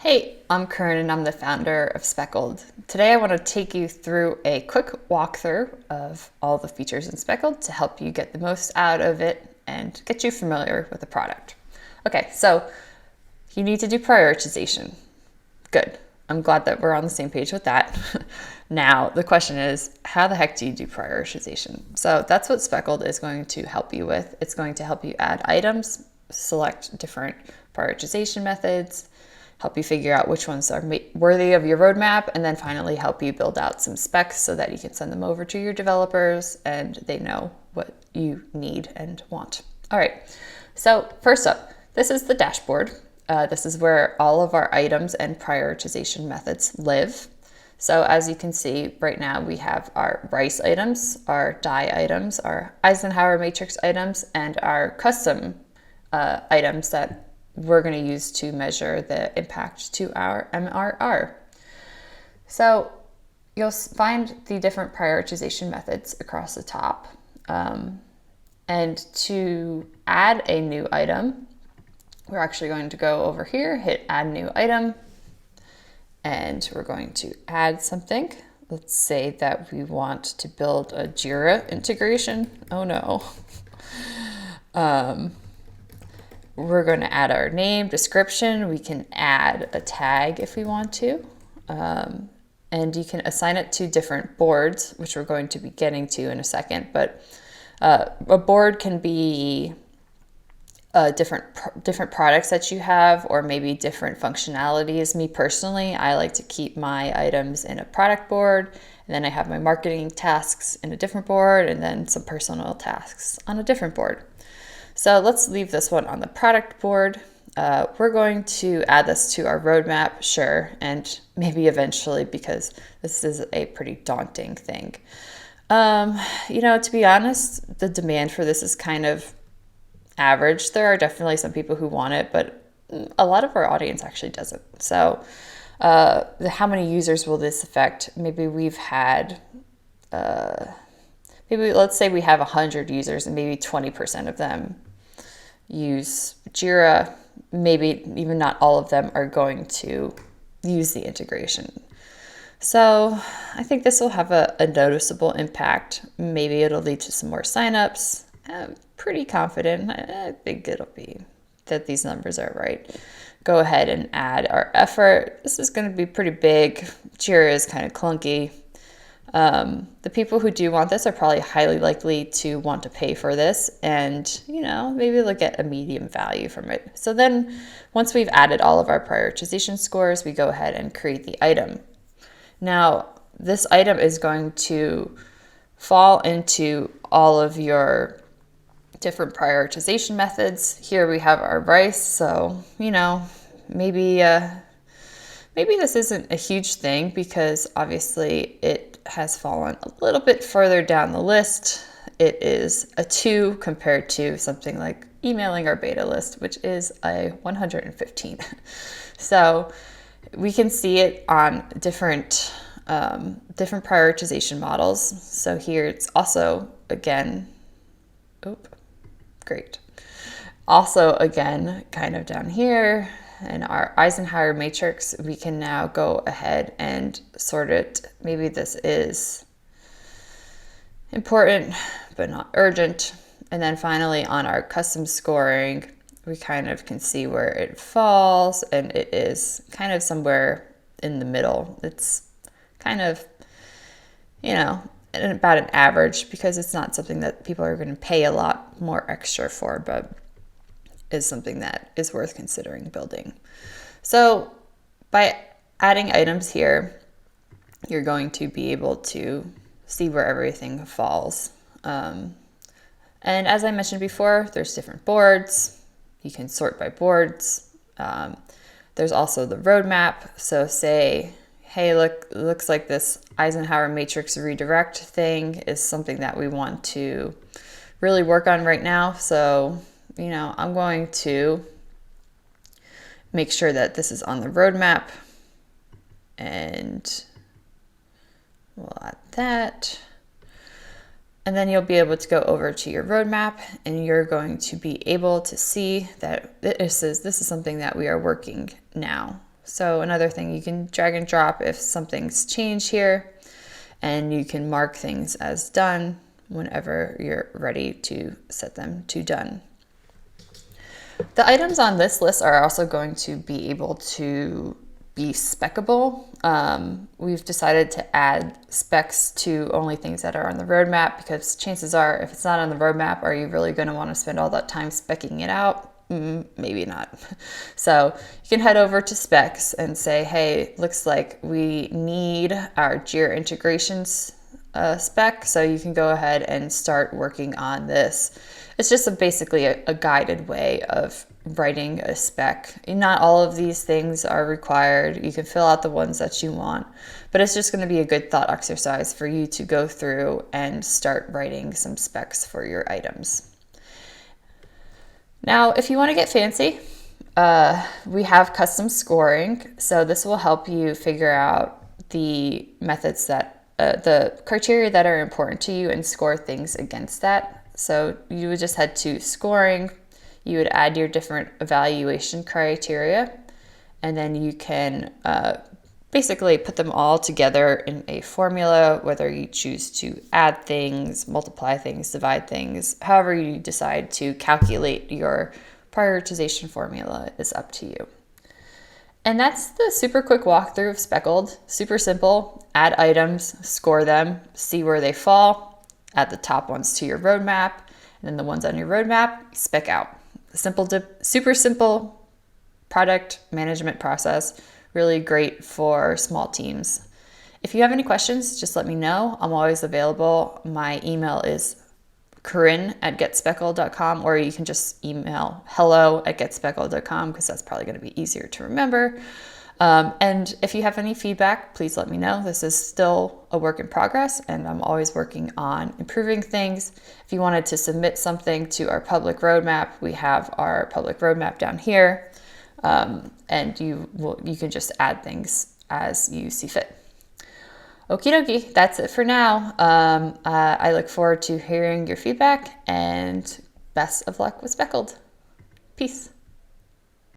Hey, I'm Kern and I'm the founder of Speckled. Today I want to take you through a quick walkthrough of all the features in Speckled to help you get the most out of it and get you familiar with the product. Okay, so you need to do prioritization. Good. I'm glad that we're on the same page with that. Now, the question is, how the heck do you do prioritization? So that's what Speckled is going to help you with. It's going to help you add items, select different prioritization methods, help you figure out which ones are worthy of your roadmap, and then finally help you build out some specs so that you can send them over to your developers and they know what you need and want. All right, so first up, this is the dashboard. This is where all of our items and prioritization methods live. So as you can see right now, we have our rice items, our die items, our Eisenhower Matrix items, and our custom items that we're going to use to measure the impact to our MRR. So you'll find the different prioritization methods across the top. And to add a new item, we're actually going to go over here, hit add new item, and we're going to add something. Let's say that we want to build a Jira integration. Oh no. We're going to add our name, description. We can add a tag if we want to. And you can assign it to different boards, which we're going to be getting to in a second. But a board can be different products that you have, or maybe different functionalities. Me personally, I like to keep my items in a product board, and then I have my marketing tasks in a different board, and then some personal tasks on a different board. So let's leave this one on the product board. We're going to add this to our roadmap, sure, and maybe eventually, because this is a pretty daunting thing. To be honest, the demand for this is kind of average. There are definitely some people who want it, but a lot of our audience actually doesn't. So how many users will this affect? Maybe we've had, let's say we have 100 users and maybe 20% of them use Jira. Maybe even not all of them are going to use the integration. So I think this will have a noticeable impact. Maybe it'll lead to some more signups. I'm pretty confident. I think it'll be that these numbers are right. Go ahead and add our effort. This is going to be pretty big. Jira is kind of clunky. The people who do want this are probably highly likely to want to pay for this, and maybe they'll get a medium value from it. So then once we've added all of our prioritization scores, we go ahead and create the item. Now this item is going to fall into all of your different prioritization methods. Here we have our rice, so maybe this isn't a huge thing because obviously it has fallen a little bit further down the list. It is a 2 compared to something like emailing our beta list, which is a 115. So we can see it on different prioritization models. So here it's also again, great. Also again, kind of down here in our Eisenhower Matrix, we can now go ahead and sort it. Maybe this is important, but not urgent. And then finally on our custom scoring, we kind of can see where it falls, and it is kind of somewhere in the middle. It's kind of, about an average, because it's not something that people are going to pay a lot more extra for, but is something that is worth considering building. So by adding items here, you're going to be able to see where everything falls. And as I mentioned before, there's different boards. You can sort by boards. There's also the roadmap. So say, hey, look, it looks like this Eisenhower Matrix redirect thing is something that we want to really work on right now. So I'm going to make sure that this is on the roadmap, and we'll add that. And then you'll be able to go over to your roadmap, and you're going to be able to see that this is something that we are working now So another thing, you can drag and drop if something's changed here, and you can mark things as done whenever you're ready to set them to done. The items on this list are also going to be able to be speckable. We've decided to add specs to only things that are on the roadmap, because chances are, if it's not on the roadmap, are you really going to want to spend all that time specking it out? Maybe not. So you can head over to specs and say, hey, looks like we need our Jira integrations spec. So you can go ahead and start working on this. It's just basically a guided way of writing a spec. Not all of these things are required. You can fill out the ones that you want, but it's just going to be a good thought exercise for you to go through and start writing some specs for your items. Now, if you want to get fancy, we have custom scoring. So this will help you figure out the methods that, the criteria that are important to you, and score things against that. So you would just head to scoring, you would add your different evaluation criteria, and then you can basically put them all together in a formula, whether you choose to add things, multiply things, divide things, however you decide to calculate your prioritization formula is up to you. And that's the super quick walkthrough of Speckled. Super simple. Add items, score them, see where they fall, add the top ones to your roadmap, and then the ones on your roadmap, spec out. Super simple product management process. Really great for small teams. If you have any questions, just let me know. I'm always available. My email is corinne@getspeckled.com, or you can just email hello@getspeckled.com, because that's probably going to be easier to remember. And if you have any feedback, please let me know. This is still a work in progress, and I'm always working on improving things. If you wanted to submit something to our public roadmap, we have our public roadmap down here. And you can just add things as you see fit. Okie dokie, that's it for now. I look forward to hearing your feedback, and best of luck with Speckled. Peace.